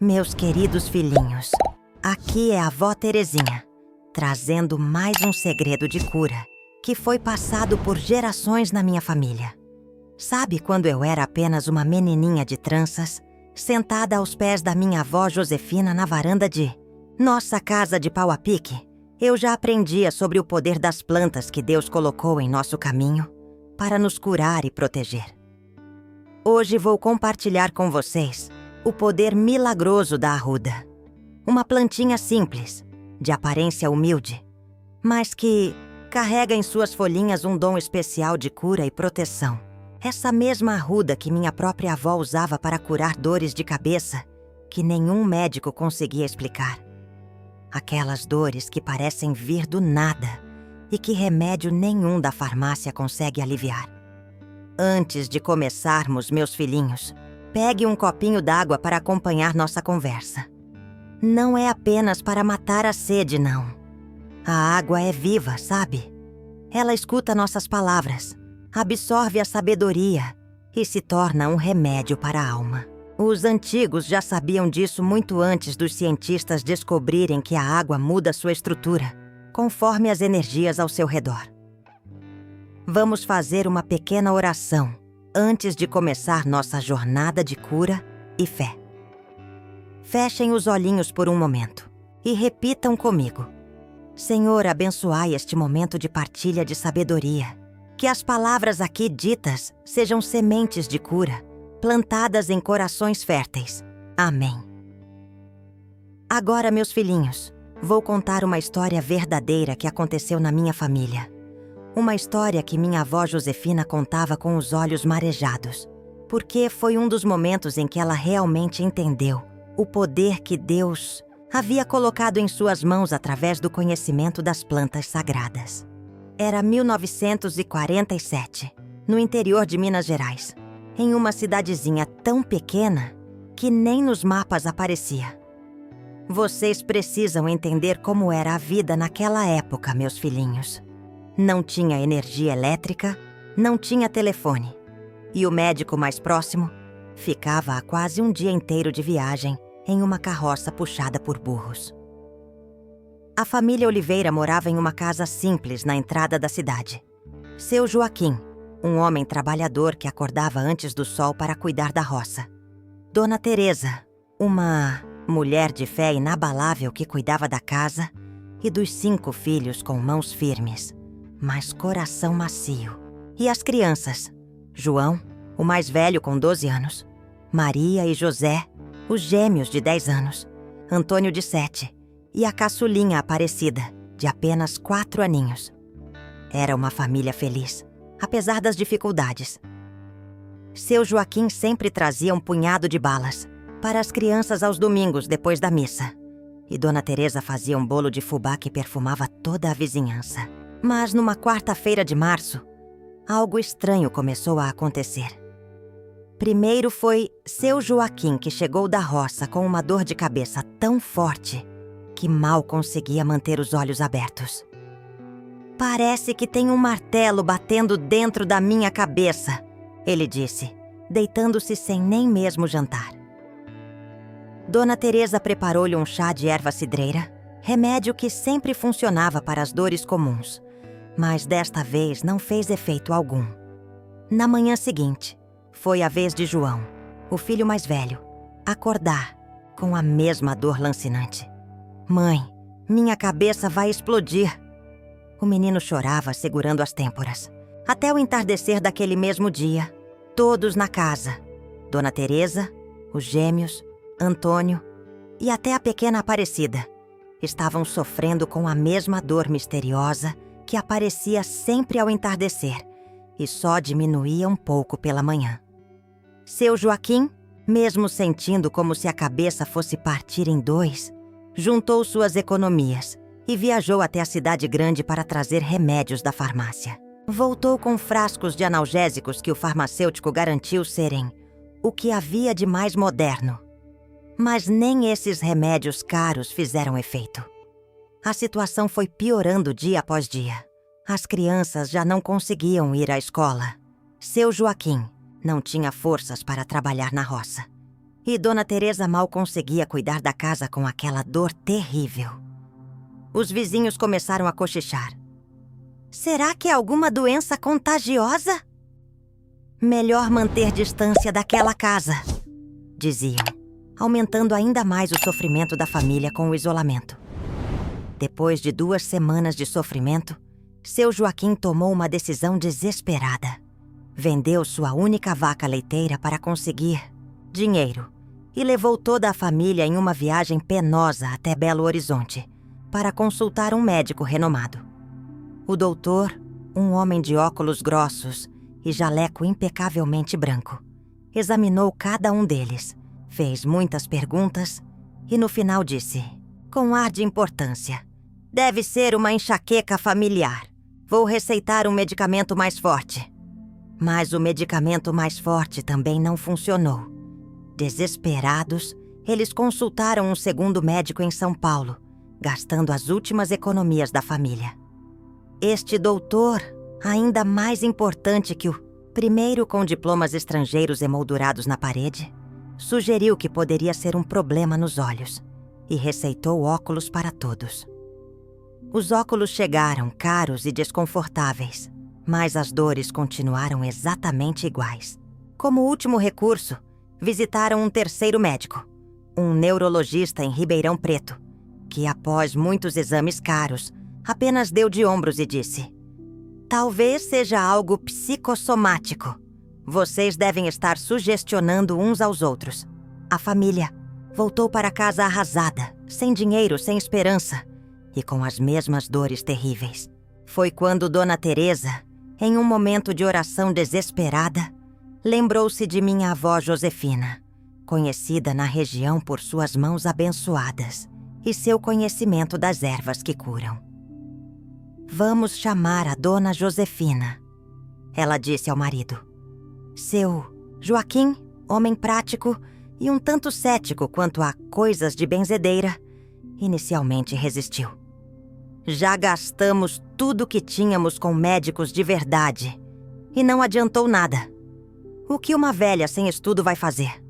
Meus queridos filhinhos, aqui é a avó Terezinha, trazendo mais um segredo de cura que foi passado por gerações na minha família. Sabe quando eu era apenas uma menininha de tranças, sentada aos pés da minha avó Josefina na varanda de nossa casa de pau a pique? Eu já aprendia sobre o poder das plantas que Deus colocou em nosso caminho para nos curar e proteger. Hoje vou compartilhar com vocês o poder milagroso da arruda. Uma plantinha simples, de aparência humilde, mas que carrega em suas folhinhas um dom especial de cura e proteção. Essa mesma arruda que minha própria avó usava para curar dores de cabeça que nenhum médico conseguia explicar. Aquelas dores que parecem vir do nada e que remédio nenhum da farmácia consegue aliviar. Antes de começarmos, meus filhinhos, pegue um copinho d'água para acompanhar nossa conversa. Não é apenas para matar a sede, não. A água é viva, sabe? Ela escuta nossas palavras, absorve a sabedoria e se torna um remédio para a alma. Os antigos já sabiam disso muito antes dos cientistas descobrirem que a água muda sua estrutura, conforme as energias ao seu redor. Vamos fazer uma pequena oração antes de começar nossa jornada de cura e fé. Fechem os olhinhos por um momento e repitam comigo. Senhor, abençoai este momento de partilha de sabedoria. Que as palavras aqui ditas sejam sementes de cura, plantadas em corações férteis. Amém. Agora, meus filhinhos, vou contar uma história verdadeira que aconteceu na minha família. Uma história que minha avó Josefina contava com os olhos marejados, porque foi um dos momentos em que ela realmente entendeu o poder que Deus havia colocado em suas mãos através do conhecimento das plantas sagradas. Era 1947, no interior de Minas Gerais, em uma cidadezinha tão pequena que nem nos mapas aparecia. Vocês precisam entender como era a vida naquela época, meus filhinhos. Não tinha energia elétrica, não tinha telefone. E o médico mais próximo ficava a quase um dia inteiro de viagem em uma carroça puxada por burros. A família Oliveira morava em uma casa simples na entrada da cidade. Seu Joaquim, um homem trabalhador que acordava antes do sol para cuidar da roça. Dona Teresa, uma mulher de fé inabalável que cuidava da casa e dos 5 filhos com mãos firmes, mas coração macio. E as crianças, João, o mais velho com 12 anos, Maria e José, os gêmeos de 10 anos, Antônio de 7 e a caçulinha Aparecida, de apenas 4 aninhos. Era uma família feliz, apesar das dificuldades. Seu Joaquim sempre trazia um punhado de balas para as crianças aos domingos depois da missa. E Dona Teresa fazia um bolo de fubá que perfumava toda a vizinhança. Mas numa quarta-feira de março, algo estranho começou a acontecer. Primeiro foi seu Joaquim, que chegou da roça com uma dor de cabeça tão forte que mal conseguia manter os olhos abertos. Parece que tem um martelo batendo dentro da minha cabeça, ele disse, deitando-se sem nem mesmo jantar. Dona Teresa preparou-lhe um chá de erva cidreira, remédio que sempre funcionava para as dores comuns, mas desta vez não fez efeito algum. Na manhã seguinte, foi a vez de João, o filho mais velho, acordar com a mesma dor lancinante. Mãe, minha cabeça vai explodir. O menino chorava segurando as têmporas. Até o entardecer daquele mesmo dia, todos na casa, Dona Teresa, os gêmeos, Antônio e até a pequena Aparecida, estavam sofrendo com a mesma dor misteriosa que aparecia sempre ao entardecer e só diminuía um pouco pela manhã. Seu Joaquim, mesmo sentindo como se a cabeça fosse partir em 2, juntou suas economias e viajou até a cidade grande para trazer remédios da farmácia. Voltou com frascos de analgésicos que o farmacêutico garantiu serem o que havia de mais moderno. Mas nem esses remédios caros fizeram efeito. A situação foi piorando dia após dia. As crianças já não conseguiam ir à escola. Seu Joaquim não tinha forças para trabalhar na roça. E Dona Teresa mal conseguia cuidar da casa com aquela dor terrível. Os vizinhos começaram a cochichar. Será que é alguma doença contagiosa? Melhor manter distância daquela casa, diziam, aumentando ainda mais o sofrimento da família com o isolamento. Depois de 2 semanas de sofrimento, seu Joaquim tomou uma decisão desesperada. Vendeu sua única vaca leiteira para conseguir dinheiro e levou toda a família em uma viagem penosa até Belo Horizonte para consultar um médico renomado. O doutor, um homem de óculos grossos e jaleco impecavelmente branco, examinou cada um deles, fez muitas perguntas e no final disse, com ar de importância: deve ser uma enxaqueca familiar. Vou receitar um medicamento mais forte. Mas o medicamento mais forte também não funcionou. Desesperados, eles consultaram um segundo médico em São Paulo, gastando as últimas economias da família. Este doutor, ainda mais importante que o primeiro com diplomas estrangeiros emoldurados na parede, sugeriu que poderia ser um problema nos olhos e receitou óculos para todos. Os óculos chegaram caros e desconfortáveis, mas as dores continuaram exatamente iguais. Como último recurso, visitaram um terceiro médico, um neurologista em Ribeirão Preto, que após muitos exames caros, apenas deu de ombros e disse: talvez seja algo psicossomático. Vocês devem estar sugestionando uns aos outros. A família voltou para casa arrasada, sem dinheiro, sem esperança e com as mesmas dores terríveis. Foi quando Dona Teresa, em um momento de oração desesperada, lembrou-se de minha avó Josefina, conhecida na região por suas mãos abençoadas e seu conhecimento das ervas que curam. Vamos chamar a Dona Josefina, ela disse ao marido. Seu Joaquim, homem prático e um tanto cético quanto a coisas de benzedeira, inicialmente resistiu. Já gastamos tudo que tínhamos com médicos de verdade e não adiantou nada. O que uma velha sem estudo vai fazer?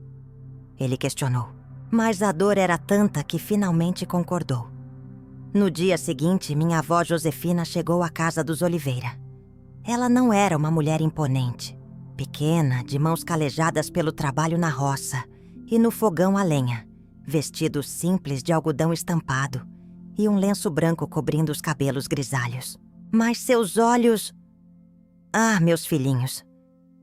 Ele questionou, mas a dor era tanta que finalmente concordou. No dia seguinte, minha avó Josefina chegou à casa dos Oliveira. Ela não era uma mulher imponente, pequena, de mãos calejadas pelo trabalho na roça e no fogão a lenha, vestido simples de algodão estampado e um lenço branco cobrindo os cabelos grisalhos. Mas seus olhos... Ah, meus filhinhos,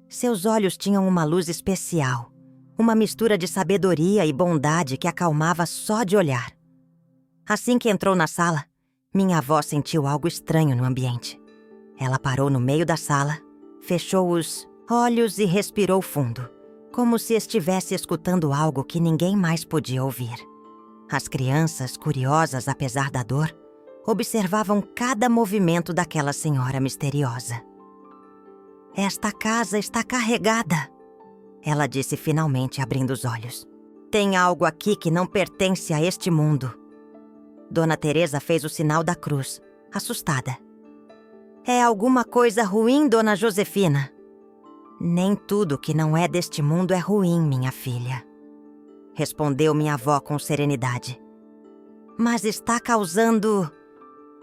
seus olhos tinham uma luz especial, uma mistura de sabedoria e bondade que acalmava só de olhar. Assim que entrou na sala, minha avó sentiu algo estranho no ambiente. Ela parou no meio da sala, fechou os olhos e respirou fundo, como se estivesse escutando algo que ninguém mais podia ouvir. As crianças, curiosas apesar da dor, observavam cada movimento daquela senhora misteriosa. Esta casa está carregada, ela disse finalmente abrindo os olhos. Tem algo aqui que não pertence a este mundo. Dona Teresa fez o sinal da cruz, assustada. É alguma coisa ruim, Dona Josefina? Nem tudo que não é deste mundo é ruim, minha filha, respondeu minha avó com serenidade. Mas está causando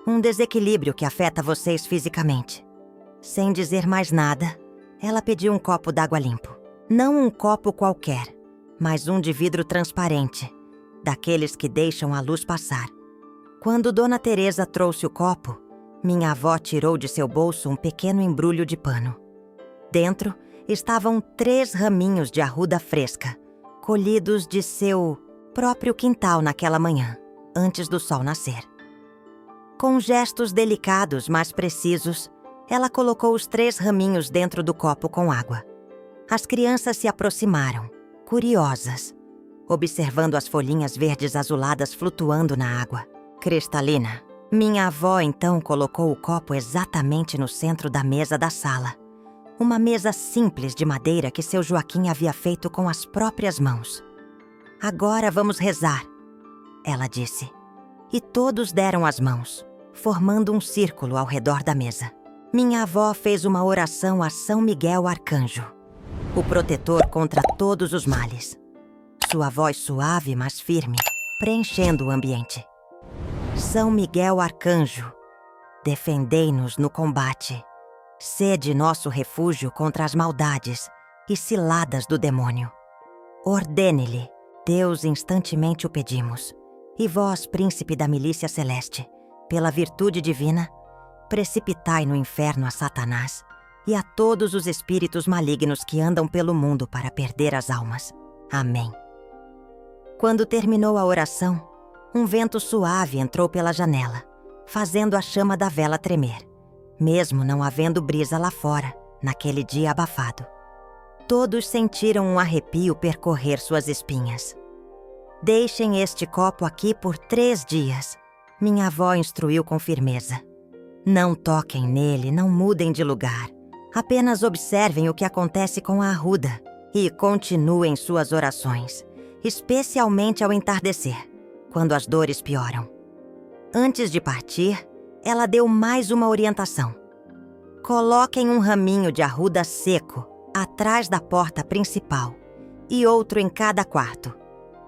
um desequilíbrio que afeta vocês fisicamente. Sem dizer mais nada, ela pediu um copo d'água limpo. Não um copo qualquer, mas um de vidro transparente, daqueles que deixam a luz passar. Quando Dona Teresa trouxe o copo, minha avó tirou de seu bolso um pequeno embrulho de pano. Dentro estavam 3 raminhos de arruda fresca, colhidos de seu próprio quintal naquela manhã, antes do sol nascer. Com gestos delicados, mas precisos, ela colocou os 3 raminhos dentro do copo com água. As crianças se aproximaram, curiosas, observando as folhinhas verdes azuladas flutuando na água, cristalina. Minha avó então colocou o copo exatamente no centro da mesa da sala. Uma mesa simples de madeira que seu Joaquim havia feito com as próprias mãos. Agora vamos rezar, ela disse. E todos deram as mãos, formando um círculo ao redor da mesa. Minha avó fez uma oração a São Miguel Arcanjo, o protetor contra todos os males. sua voz suave, mas firme, preenchendo o ambiente. São Miguel Arcanjo, defendei-nos no combate. Sede nosso refúgio contra as maldades e ciladas do demônio. Ordene-lhe, Deus, instantemente o pedimos. E vós, príncipe da milícia celeste, pela virtude divina, precipitai no inferno a Satanás e a todos os espíritos malignos que andam pelo mundo para perder as almas. Amém. Quando terminou a oração, um vento suave entrou pela janela, fazendo a chama da vela tremer, mesmo não havendo brisa lá fora, naquele dia abafado. Todos sentiram um arrepio percorrer suas espinhas. Deixem este copo aqui por 3 dias, minha avó instruiu com firmeza. Não toquem nele, não mudem de lugar. Apenas observem o que acontece com a arruda e continuem suas orações, especialmente ao entardecer, quando as dores pioram. Antes de partir, ela deu mais uma orientação. Coloquem um raminho de arruda seco atrás da porta principal e outro em cada quarto.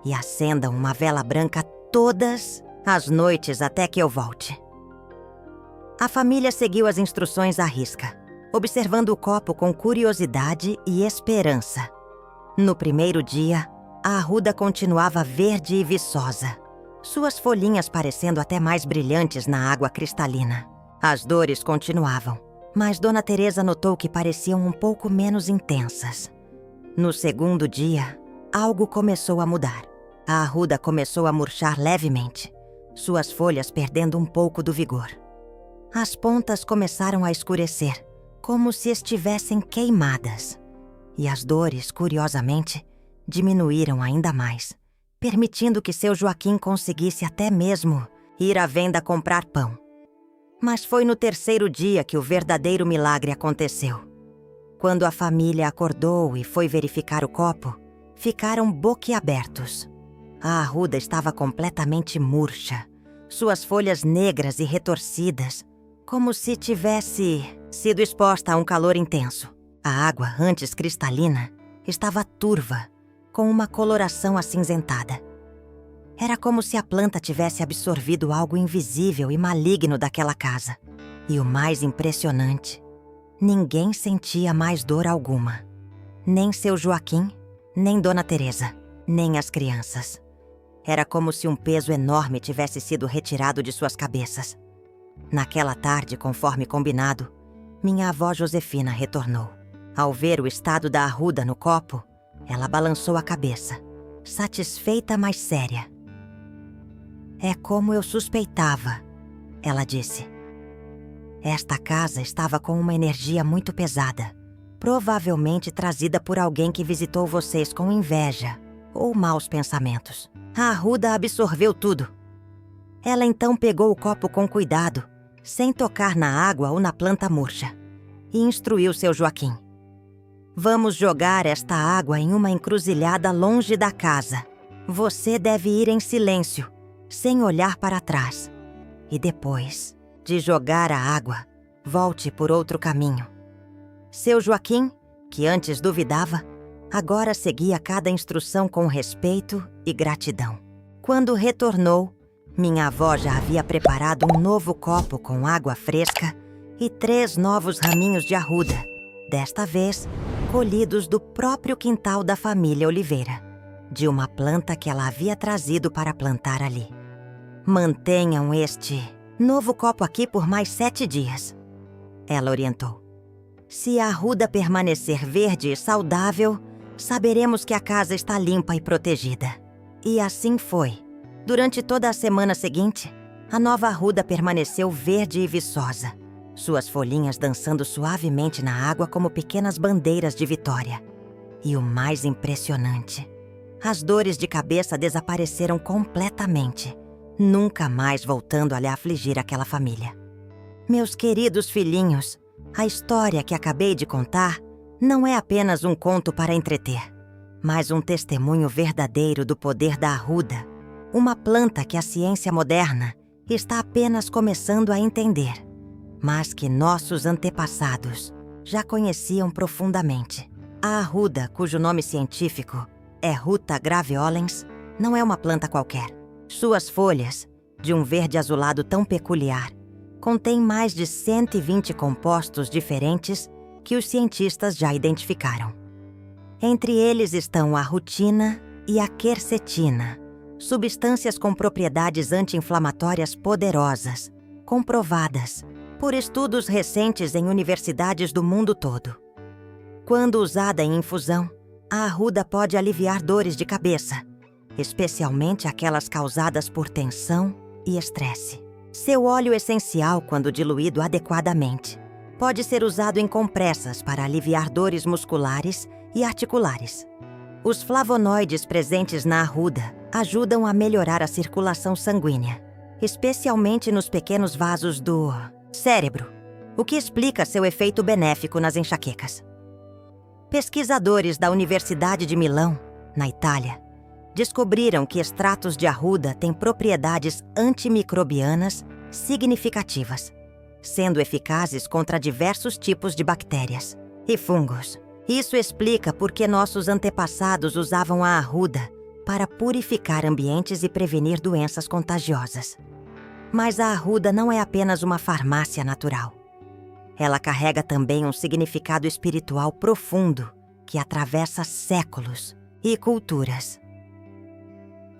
E acendam uma vela branca todas as noites até que eu volte. A família seguiu as instruções à risca, observando o copo com curiosidade e esperança. No primeiro dia, a arruda continuava verde e viçosa, suas folhinhas parecendo até mais brilhantes na água cristalina. As dores continuavam, mas Dona Teresa notou que pareciam um pouco menos intensas. No segundo dia, algo começou a mudar. A arruda começou a murchar levemente, suas folhas perdendo um pouco do vigor. As pontas começaram a escurecer, como se estivessem queimadas. E as dores, curiosamente, diminuíram ainda mais, permitindo que seu Joaquim conseguisse até mesmo ir à venda comprar pão. Mas foi no terceiro dia que o verdadeiro milagre aconteceu. Quando a família acordou e foi verificar o copo, ficaram boquiabertos. A arruda estava completamente murcha, suas folhas negras e retorcidas, como se tivesse sido exposta a um calor intenso. A água, antes cristalina, estava turva, com uma coloração acinzentada. Era como se a planta tivesse absorvido algo invisível e maligno daquela casa. E o mais impressionante, ninguém sentia mais dor alguma. Nem seu Joaquim, nem Dona Teresa, nem as crianças. Era como se um peso enorme tivesse sido retirado de suas cabeças. Naquela tarde, conforme combinado, minha avó Josefina retornou. Ao ver o estado da arruda no copo, ela balançou a cabeça, satisfeita, mas séria. É como eu suspeitava, ela disse. Esta casa estava com uma energia muito pesada, provavelmente trazida por alguém que visitou vocês com inveja ou maus pensamentos. A arruda absorveu tudo. Ela então pegou o copo com cuidado, sem tocar na água ou na planta murcha, e instruiu seu Joaquim. Vamos jogar esta água em uma encruzilhada longe da casa. Você deve ir em silêncio, sem olhar para trás. E depois de jogar a água, volte por outro caminho. Seu Joaquim, que antes duvidava, agora seguia cada instrução com respeito e gratidão. Quando retornou, minha avó já havia preparado um novo copo com água fresca e 3 novos raminhos de arruda, desta vez colhidos do próprio quintal da família Oliveira, de uma planta que ela havia trazido para plantar ali. Mantenham este novo copo aqui por mais 7 dias, ela orientou. Se a arruda permanecer verde e saudável, saberemos que a casa está limpa e protegida. E assim foi. Durante toda a semana seguinte, a nova arruda permaneceu verde e viçosa, suas folhinhas dançando suavemente na água como pequenas bandeiras de vitória. E o mais impressionante, as dores de cabeça desapareceram completamente, nunca mais voltando a lhe afligir aquela família. Meus queridos filhinhos, a história que acabei de contar não é apenas um conto para entreter, mas um testemunho verdadeiro do poder da arruda, uma planta que a ciência moderna está apenas começando a entender, mas que nossos antepassados já conheciam profundamente. A arruda, cujo nome científico é Ruta graveolens, não é uma planta qualquer. Suas folhas, de um verde azulado tão peculiar, contêm mais de 120 compostos diferentes que os cientistas já identificaram. Entre eles estão a rutina e a quercetina, substâncias com propriedades anti-inflamatórias poderosas, comprovadas por estudos recentes em universidades do mundo todo. Quando usada em infusão, a arruda pode aliviar dores de cabeça, especialmente aquelas causadas por tensão e estresse. Seu óleo essencial, quando diluído adequadamente, pode ser usado em compressas para aliviar dores musculares e articulares. Os flavonoides presentes na arruda ajudam a melhorar a circulação sanguínea, especialmente nos pequenos vasos do cérebro, o que explica seu efeito benéfico nas enxaquecas. Pesquisadores da Universidade de Milão, na Itália, descobriram que extratos de arruda têm propriedades antimicrobianas significativas, sendo eficazes contra diversos tipos de bactérias e fungos. Isso explica por que nossos antepassados usavam a arruda para purificar ambientes e prevenir doenças contagiosas. Mas a arruda não é apenas uma farmácia natural. Ela carrega também um significado espiritual profundo que atravessa séculos e culturas.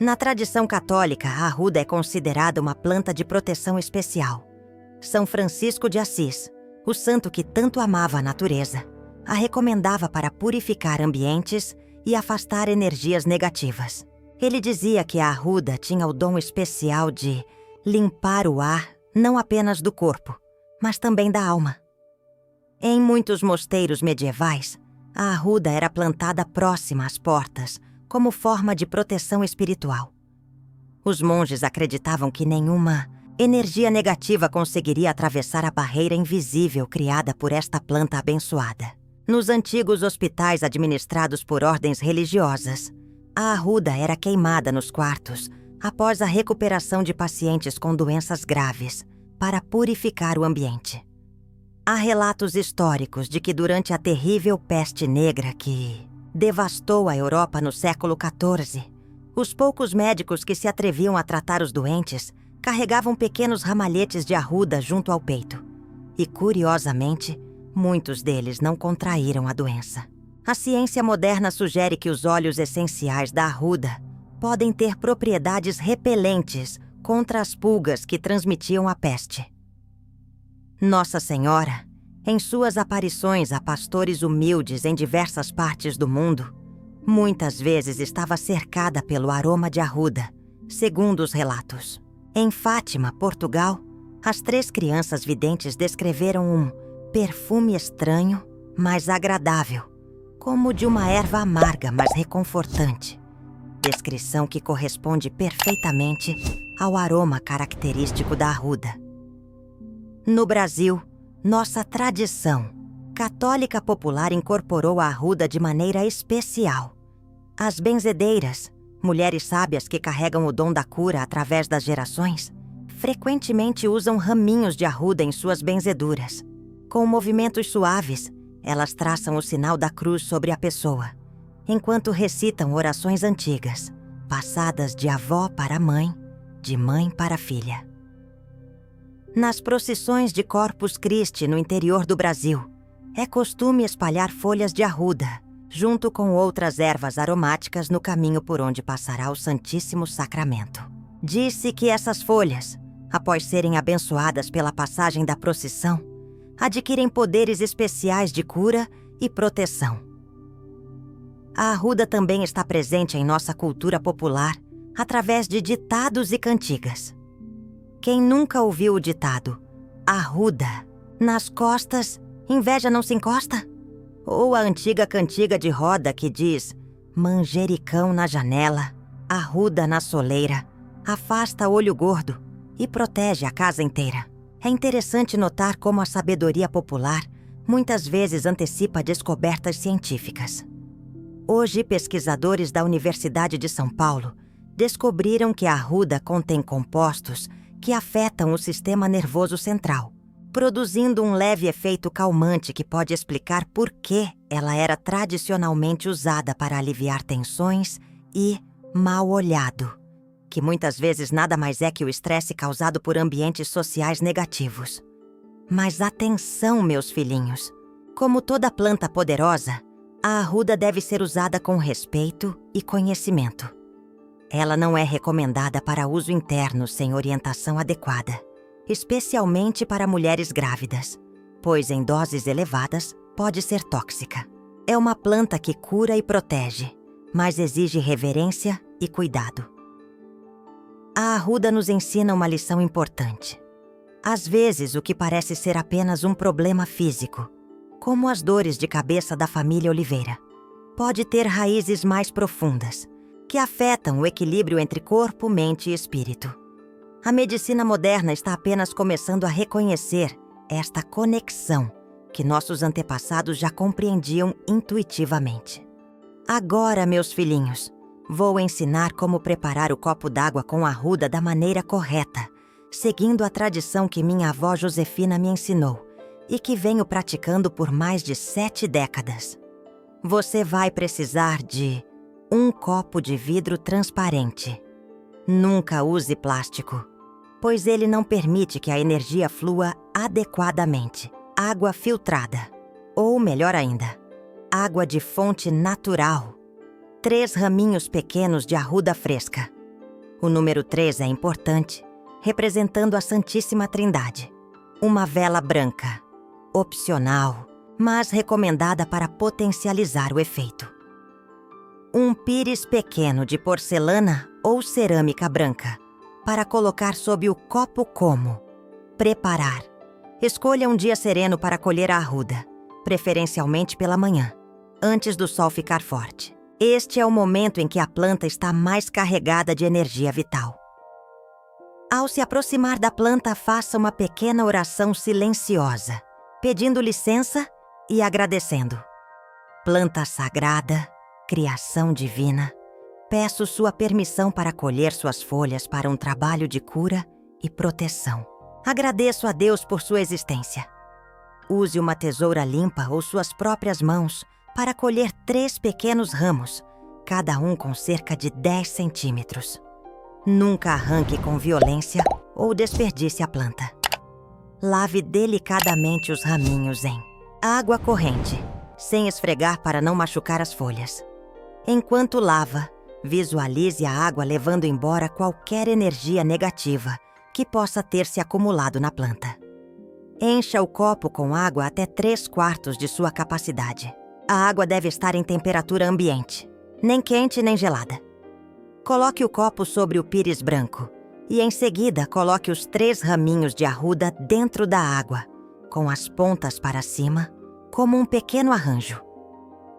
Na tradição católica, a arruda é considerada uma planta de proteção especial. São Francisco de Assis, o santo que tanto amava a natureza, a recomendava para purificar ambientes e afastar energias negativas. Ele dizia que a arruda tinha o dom especial de limpar o ar não apenas do corpo, mas também da alma. Em muitos mosteiros medievais, a arruda era plantada próxima às portas, como forma de proteção espiritual. Os monges acreditavam que nenhuma energia negativa conseguiria atravessar a barreira invisível criada por esta planta abençoada. Nos antigos hospitais administrados por ordens religiosas, a arruda era queimada nos quartos após a recuperação de pacientes com doenças graves, para purificar o ambiente. Há relatos históricos de que durante a terrível peste negra que devastou a Europa no século XIV, os poucos médicos que se atreviam a tratar os doentes carregavam pequenos ramalhetes de arruda junto ao peito. E, curiosamente, muitos deles não contraíram a doença. A ciência moderna sugere que os óleos essenciais da arruda podem ter propriedades repelentes contra as pulgas que transmitiam a peste. Nossa Senhora, em suas aparições a pastores humildes em diversas partes do mundo, muitas vezes estava cercada pelo aroma de arruda, segundo os relatos. Em Fátima, Portugal, as 3 crianças videntes descreveram um perfume estranho, mas agradável, como de uma erva amarga, mas reconfortante. Descrição que corresponde perfeitamente ao aroma característico da arruda. No Brasil, nossa tradição católica popular incorporou a arruda de maneira especial. As benzedeiras, mulheres sábias que carregam o dom da cura através das gerações, frequentemente usam raminhos de arruda em suas benzeduras. Com movimentos suaves, elas traçam o sinal da cruz sobre a pessoa, enquanto recitam orações antigas, passadas de avó para mãe, de mãe para filha. Nas procissões de Corpus Christi no interior do Brasil, é costume espalhar folhas de arruda, junto com outras ervas aromáticas no caminho por onde passará o Santíssimo Sacramento. Diz-se que essas folhas, após serem abençoadas pela passagem da procissão, adquirem poderes especiais de cura e proteção. A arruda também está presente em nossa cultura popular através de ditados e cantigas. Quem nunca ouviu o ditado "Arruda, nas costas, inveja não se encosta"? Ou a antiga cantiga de roda que diz "Manjericão na janela, arruda na soleira, afasta olho gordo e protege a casa inteira"? É interessante notar como a sabedoria popular muitas vezes antecipa descobertas científicas. Hoje, pesquisadores da Universidade de São Paulo descobriram que a arruda contém compostos que afetam o sistema nervoso central, produzindo um leve efeito calmante que pode explicar por que ela era tradicionalmente usada para aliviar tensões e mal-olhado, que muitas vezes nada mais é que o estresse causado por ambientes sociais negativos. Mas atenção, meus filhinhos! Como toda planta poderosa, a arruda deve ser usada com respeito e conhecimento. Ela não é recomendada para uso interno sem orientação adequada, especialmente para mulheres grávidas, pois em doses elevadas pode ser tóxica. É uma planta que cura e protege, mas exige reverência e cuidado. A arruda nos ensina uma lição importante. Às vezes, o que parece ser apenas um problema físico, como as dores de cabeça da família Oliveira, pode ter raízes mais profundas, que afetam o equilíbrio entre corpo, mente e espírito. A medicina moderna está apenas começando a reconhecer esta conexão que nossos antepassados já compreendiam intuitivamente. Agora, meus filhinhos, vou ensinar como preparar o copo d'água com arruda da maneira correta, seguindo a tradição que minha avó Josefina me ensinou e que venho praticando por mais de 7 décadas. Você vai precisar de um copo de vidro transparente. Nunca use plástico, pois ele não permite que a energia flua adequadamente. Água filtrada, ou melhor ainda, água de fonte natural. 3 raminhos pequenos de arruda fresca. O número 3 é importante, representando a Santíssima Trindade. Uma vela branca, opcional, mas recomendada para potencializar o efeito. Um pires pequeno de porcelana ou cerâmica branca, para colocar sob o copo como preparar. Escolha um dia sereno para colher a arruda, preferencialmente pela manhã, antes do sol ficar forte. Este é o momento em que a planta está mais carregada de energia vital. Ao se aproximar da planta, faça uma pequena oração silenciosa, pedindo licença e agradecendo. Planta sagrada, criação divina, peço sua permissão para colher suas folhas para um trabalho de cura e proteção. Agradeço a Deus por sua existência. Use uma tesoura limpa ou suas próprias mãos para colher 3 pequenos ramos, cada um com cerca de 10 centímetros. Nunca arranque com violência ou desperdice a planta. Lave delicadamente os raminhos em água corrente, sem esfregar para não machucar as folhas. Enquanto lava, visualize a água levando embora qualquer energia negativa que possa ter se acumulado na planta. Encha o copo com água até 3/4 de sua capacidade. A água deve estar em temperatura ambiente, nem quente nem gelada. Coloque o copo sobre o pires branco e, em seguida, coloque os 3 raminhos de arruda dentro da água, com as pontas para cima, como um pequeno arranjo.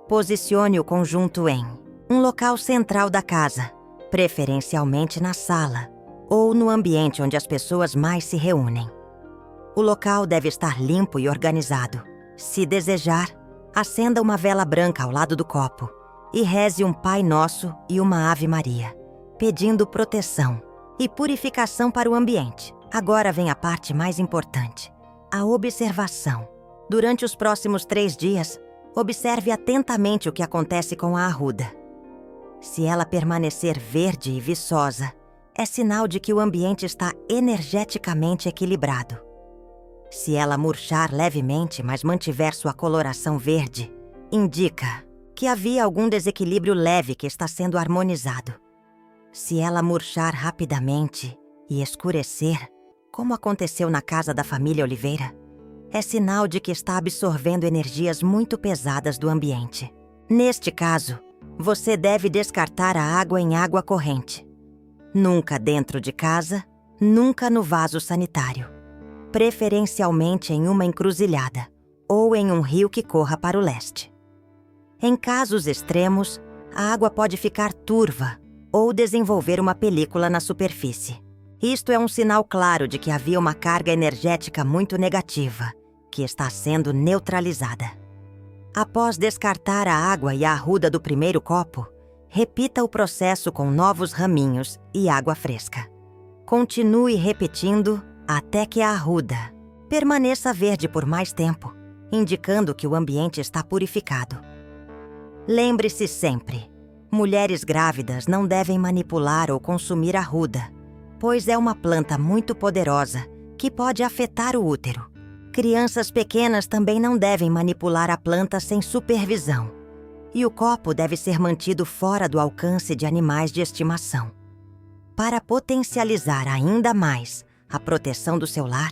Posicione o conjunto em um local central da casa, preferencialmente na sala ou no ambiente onde as pessoas mais se reúnem. O local deve estar limpo e organizado. Se desejar, acenda uma vela branca ao lado do copo e reze um Pai Nosso e uma Ave Maria, pedindo proteção e purificação para o ambiente. Agora vem a parte mais importante, a observação. Durante os próximos 3 dias, observe atentamente o que acontece com a arruda. Se ela permanecer verde e viçosa, é sinal de que o ambiente está energeticamente equilibrado. Se ela murchar levemente, mas mantiver sua coloração verde, indica que havia algum desequilíbrio leve que está sendo harmonizado. Se ela murchar rapidamente e escurecer, como aconteceu na casa da família Oliveira, é sinal de que está absorvendo energias muito pesadas do ambiente. Neste caso, você deve descartar a água em água corrente. Nunca dentro de casa, nunca no vaso sanitário. Preferencialmente em uma encruzilhada ou em um rio que corra para o leste. Em casos extremos, a água pode ficar turva ou desenvolver uma película na superfície. Isto é um sinal claro de que havia uma carga energética muito negativa, que está sendo neutralizada. Após descartar a água e a arruda do primeiro copo, repita o processo com novos raminhos e água fresca. Continue repetindo até que a arruda Permaneça verde por mais tempo, indicando que o ambiente está purificado. Lembre-se sempre: mulheres grávidas não devem manipular ou consumir arruda, pois é uma planta muito poderosa que pode afetar o útero. Crianças pequenas também não devem manipular a planta sem supervisão, e o copo deve ser mantido fora do alcance de animais de estimação. Para potencializar ainda mais a proteção do seu lar,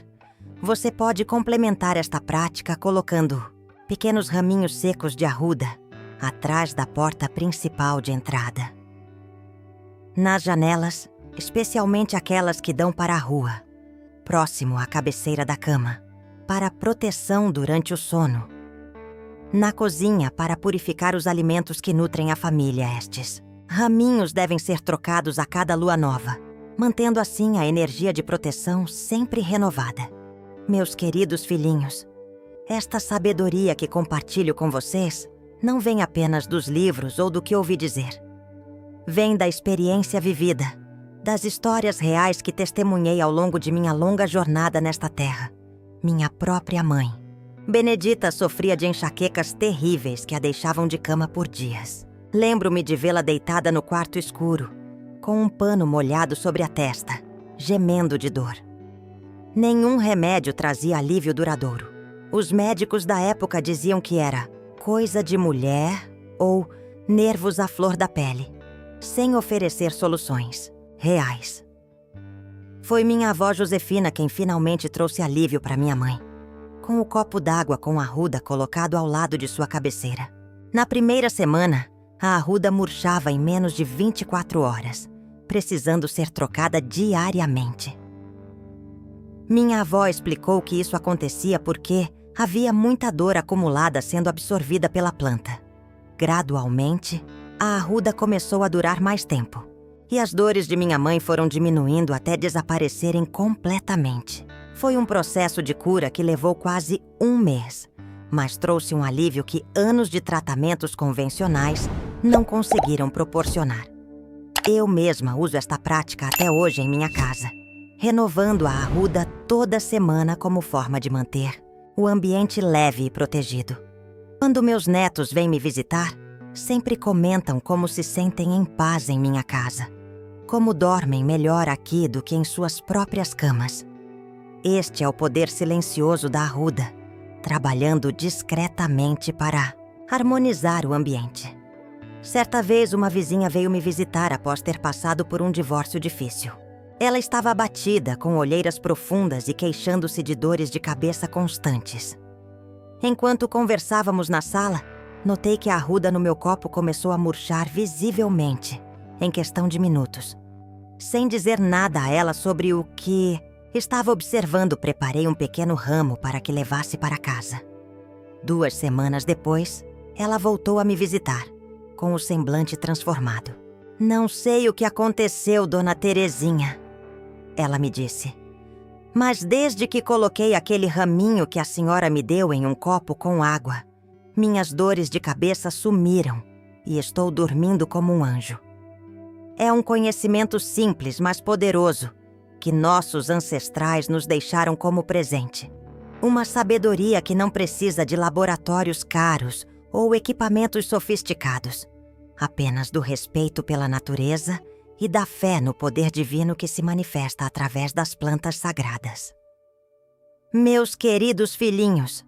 você pode complementar esta prática colocando pequenos raminhos secos de arruda atrás da porta principal de entrada. Nas janelas, especialmente aquelas que dão para a rua, próximo à cabeceira da cama, para proteção durante o sono. Na cozinha, para purificar os alimentos que nutrem a família Estes. Raminhos devem ser trocados a cada lua nova, mantendo assim a energia de proteção sempre renovada. Meus queridos filhinhos, esta sabedoria que compartilho com vocês não vem apenas dos livros ou do que ouvi dizer. Vem da experiência vivida, das histórias reais que testemunhei ao longo de minha longa jornada nesta terra. Minha própria mãe, Benedita, sofria de enxaquecas terríveis que a deixavam de cama por dias. Lembro-me de vê-la deitada no quarto escuro, com um pano molhado sobre a testa, gemendo de dor. Nenhum remédio trazia alívio duradouro. Os médicos da época diziam que era coisa de mulher ou nervos à flor da pele, sem oferecer soluções reais. Foi minha avó Josefina quem finalmente trouxe alívio para minha mãe, com o copo d'água com arruda colocado ao lado de sua cabeceira. Na primeira semana, a arruda murchava em menos de 24 horas, precisando ser trocada diariamente. Minha avó explicou que isso acontecia porque havia muita dor acumulada sendo absorvida pela planta. Gradualmente, a arruda começou a durar mais tempo, e as dores de minha mãe foram diminuindo até desaparecerem completamente. Foi um processo de cura que levou quase um mês, mas trouxe um alívio que anos de tratamentos convencionais não conseguiram proporcionar. Eu mesma uso esta prática até hoje em minha casa, renovando a arruda toda semana como forma de manter o ambiente leve e protegido. Quando meus netos vêm me visitar, sempre comentam como se sentem em paz em minha casa, como dormem melhor aqui do que em suas próprias camas. Este é o poder silencioso da arruda, trabalhando discretamente para harmonizar o ambiente. Certa vez, uma vizinha veio me visitar após ter passado por um divórcio difícil. Ela estava abatida, com olheiras profundas e queixando-se de dores de cabeça constantes. Enquanto conversávamos na sala, notei que a arruda no meu copo começou a murchar visivelmente, em questão de minutos. Sem dizer nada a ela sobre o que estava observando, preparei um pequeno ramo para que levasse para casa. 2 semanas depois, ela voltou a me visitar, com o semblante transformado. "Não sei o que aconteceu, Dona Terezinha", ela me disse. "Mas desde que coloquei aquele raminho que a senhora me deu em um copo com água, minhas dores de cabeça sumiram e estou dormindo como um anjo." É um conhecimento simples, mas poderoso, que nossos ancestrais nos deixaram como presente. Uma sabedoria que não precisa de laboratórios caros ou equipamentos sofisticados, apenas do respeito pela natureza e da fé no poder divino que se manifesta através das plantas sagradas. Meus queridos filhinhos,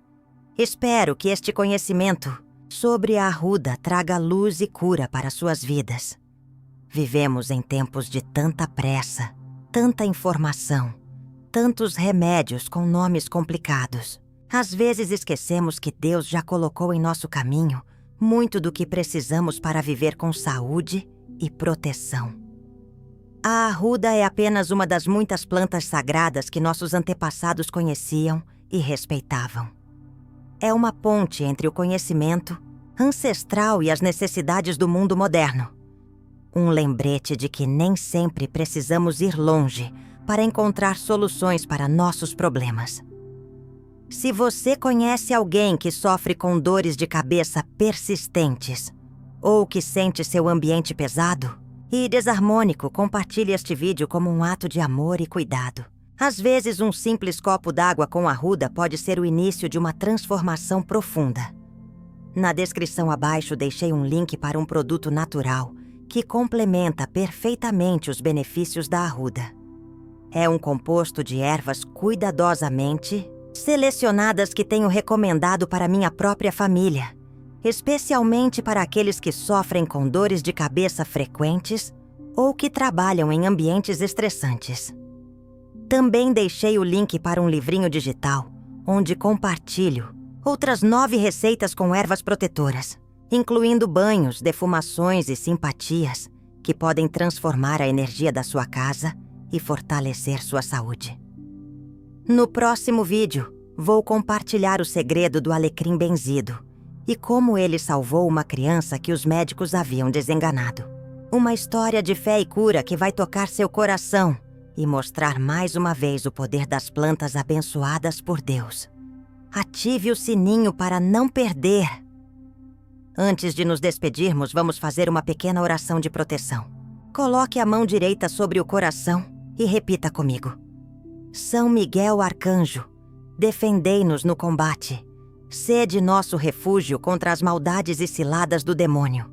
espero que este conhecimento sobre a arruda traga luz e cura para suas vidas. Vivemos em tempos de tanta pressa, tanta informação, tantos remédios com nomes complicados. Às vezes esquecemos que Deus já colocou em nosso caminho muito do que precisamos para viver com saúde e proteção. A arruda é apenas uma das muitas plantas sagradas que nossos antepassados conheciam e respeitavam. É uma ponte entre o conhecimento ancestral e as necessidades do mundo moderno. Um lembrete de que nem sempre precisamos ir longe para encontrar soluções para nossos problemas. Se você conhece alguém que sofre com dores de cabeça persistentes ou que sente seu ambiente pesado e desarmônico, compartilhe este vídeo como um ato de amor e cuidado. Às vezes, um simples copo d'água com arruda pode ser o início de uma transformação profunda. Na descrição abaixo deixei um link para um produto natural que complementa perfeitamente os benefícios da arruda. É um composto de ervas cuidadosamente selecionadas que tenho recomendado para minha própria família, especialmente para aqueles que sofrem com dores de cabeça frequentes ou que trabalham em ambientes estressantes. Também deixei o link para um livrinho digital, onde compartilho outras 9 receitas com ervas protetoras, incluindo banhos, defumações e simpatias que podem transformar a energia da sua casa e fortalecer sua saúde. No próximo vídeo, vou compartilhar o segredo do alecrim benzido e como ele salvou uma criança que os médicos haviam desenganado. Uma história de fé e cura que vai tocar seu coração e mostrar mais uma vez o poder das plantas abençoadas por Deus. Ative o sininho para não perder. Antes de nos despedirmos, vamos fazer uma pequena oração de proteção. Coloque a mão direita sobre o coração e repita comigo. São Miguel Arcanjo, defendei-nos no combate. Sede nosso refúgio contra as maldades e ciladas do demônio.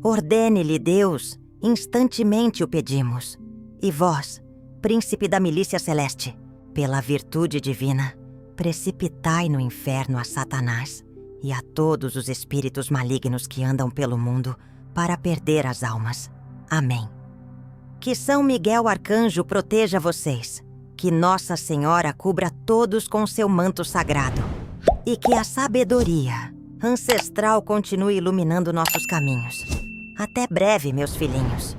Ordene-lhe Deus, instantemente o pedimos. E vós, príncipe da milícia celeste, pela virtude divina, precipitai no inferno a Satanás e a todos os espíritos malignos que andam pelo mundo para perder as almas. Amém. Que São Miguel Arcanjo proteja vocês, que Nossa Senhora cubra todos com seu manto sagrado e que a sabedoria ancestral continue iluminando nossos caminhos. Até breve, meus filhinhos.